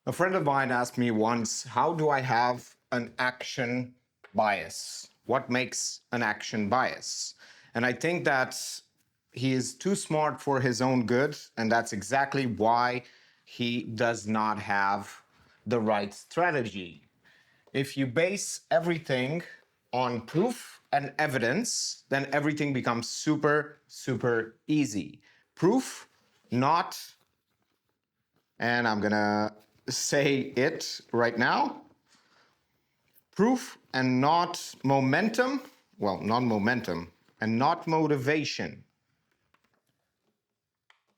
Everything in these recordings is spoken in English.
A friend of mine asked me once, how do I have an action bias? What makes an action bias? And I think that he is too smart for his own good, and that's exactly why he does not have the right strategy. If you base everything on proof and evidence, then everything becomes super, super easy. Proof, not, and I'm gonna say it right now, proof and not momentum, well, not momentum, and not motivation.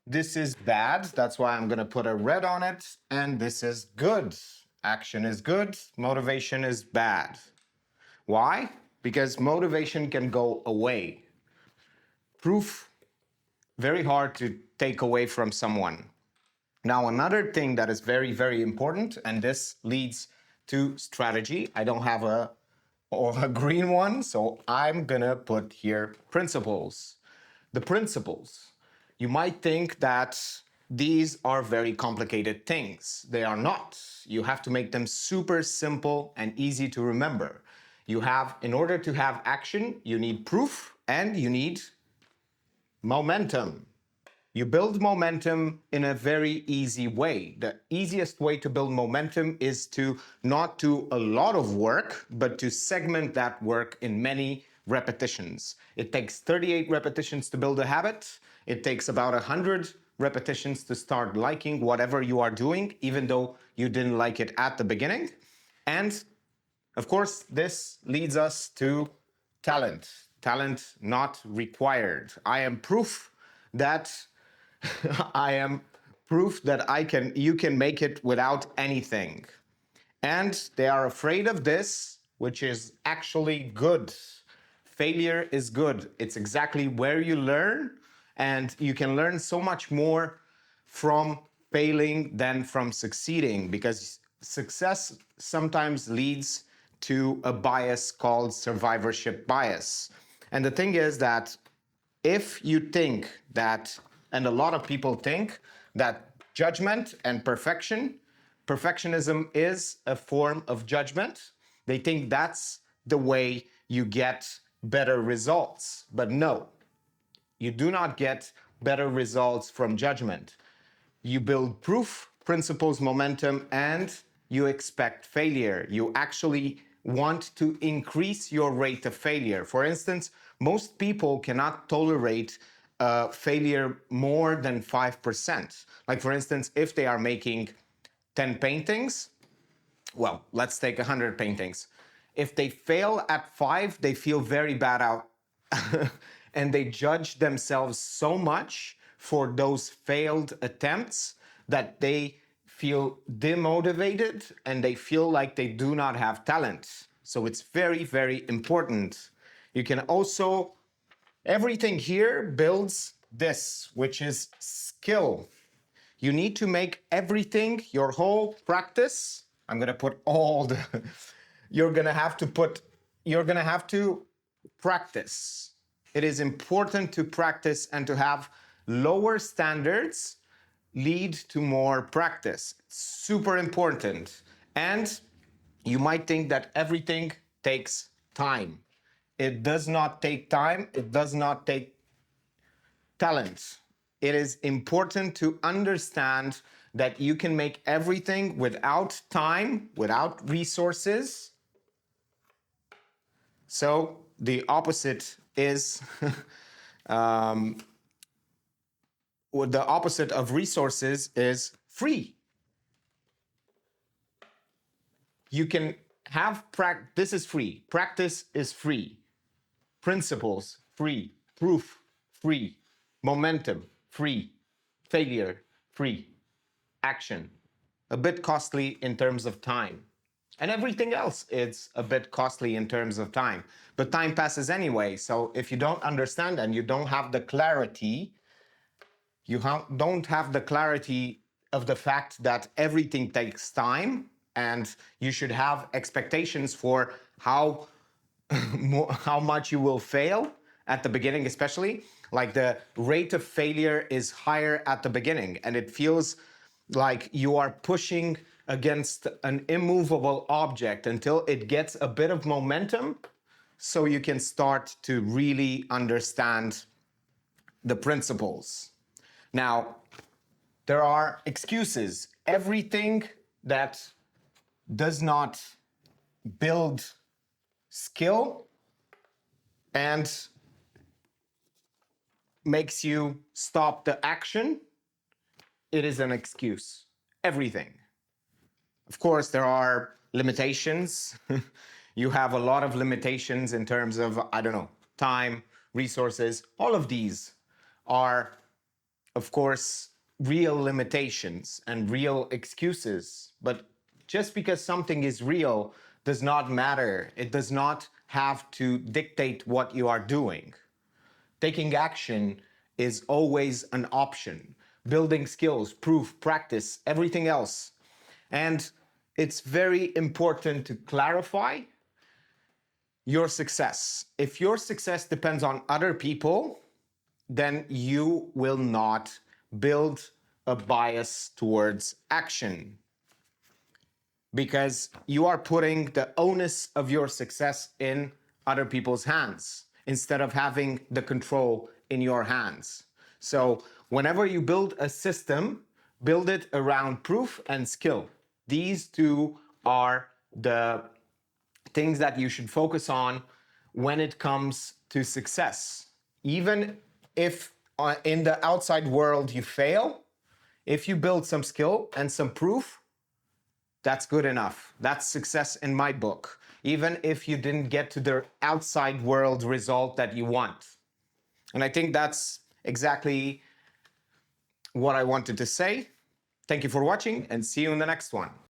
This is bad, that's why I'm gonna put a red on it, and this is good. Action is good, motivation is bad. Why? Because motivation can go away. Proof, very hard to take away from someone. Now, another thing that is very, very important, and this leads to strategy. I don't have a green one, so I'm gonna put here principles. The principles. You might think that these are very complicated things. They are not. You have to make them super simple and easy to remember. You have, in order to have action, you need proof and you need momentum. You build momentum in a very easy way. The easiest way to build momentum is to not do a lot of work, but to segment that work in many repetitions. It takes 38 repetitions to build a habit. It takes about 100 repetitions to start liking whatever you are doing, even though you didn't like it at the beginning. And of course, this leads us to talent. Talent not required. I am proof that I am proof that you can make it without anything. And they are afraid of this, which is actually good. Failure is good. It's exactly where you learn, and you can learn so much more from failing than from succeeding, because success sometimes leads to a bias called survivorship bias. And the thing is that if you think that, and a lot of people think that judgment and perfectionism is a form of judgment, they think that's the way you get better results. But no, you do not get better results from judgment. You build proof, principles, momentum, and you expect failure. You actually want to increase your rate of failure. For instance, most people cannot tolerate failure more than 5%. Like, for instance, if they are making 10 paintings, well, let's take 100 paintings. If they fail at 5, they feel very bad out and they judge themselves so much for those failed attempts that they feel demotivated and they feel like they do not have talent. So it's very, very important. You can also, everything here builds this, which is skill. You need to make everything, your whole practice. I'm gonna put all the, you're gonna have to practice. It is important to practice, and to have lower standards lead to more practice. It's super important. And you might think that everything takes time. It does not take time. It does not take talent. It is important to understand that you can make everything without time, without resources. So the opposite is the opposite of resources is free. You can have this is free. Practice is free. Principles free. Proof free. Momentum free. Failure free. Action a bit costly in terms of time. And everything else is a bit costly in terms of time. But time passes anyway. So if you don't understand and you don't have the clarity, don't have the clarity of the fact that everything takes time, and you should have expectations for how how much you will fail at the beginning, especially. Like, the rate of failure is higher at the beginning, and it feels like you are pushing against an immovable object until it gets a bit of momentum so you can start to really understand the principles. Now, there are excuses. Everything that does not build skill and makes you stop the action, it is an excuse. Everything. Of course, there are limitations. You have a lot of limitations in terms of, I don't know, time, resources. All of these are, of course, real limitations and real excuses. But just because something is real does not matter. It does not have to dictate what you are doing. Taking action is always an option. Building skills, proof, practice, everything else. And it's very important to clarify your success. If your success depends on other people, then you will not build a bias towards action, because you are putting the onus of your success in other people's hands instead of having the control in your hands. So whenever you build a system, build it around proof and skill. These two are the things that you should focus on when it comes to success. Even if in the outside world you fail, if you build some skill and some proof, that's good enough. That's success in my book, even if you didn't get to the outside world result that you want. And I think that's exactly what I wanted to say. Thank you for watching and see you in the next one.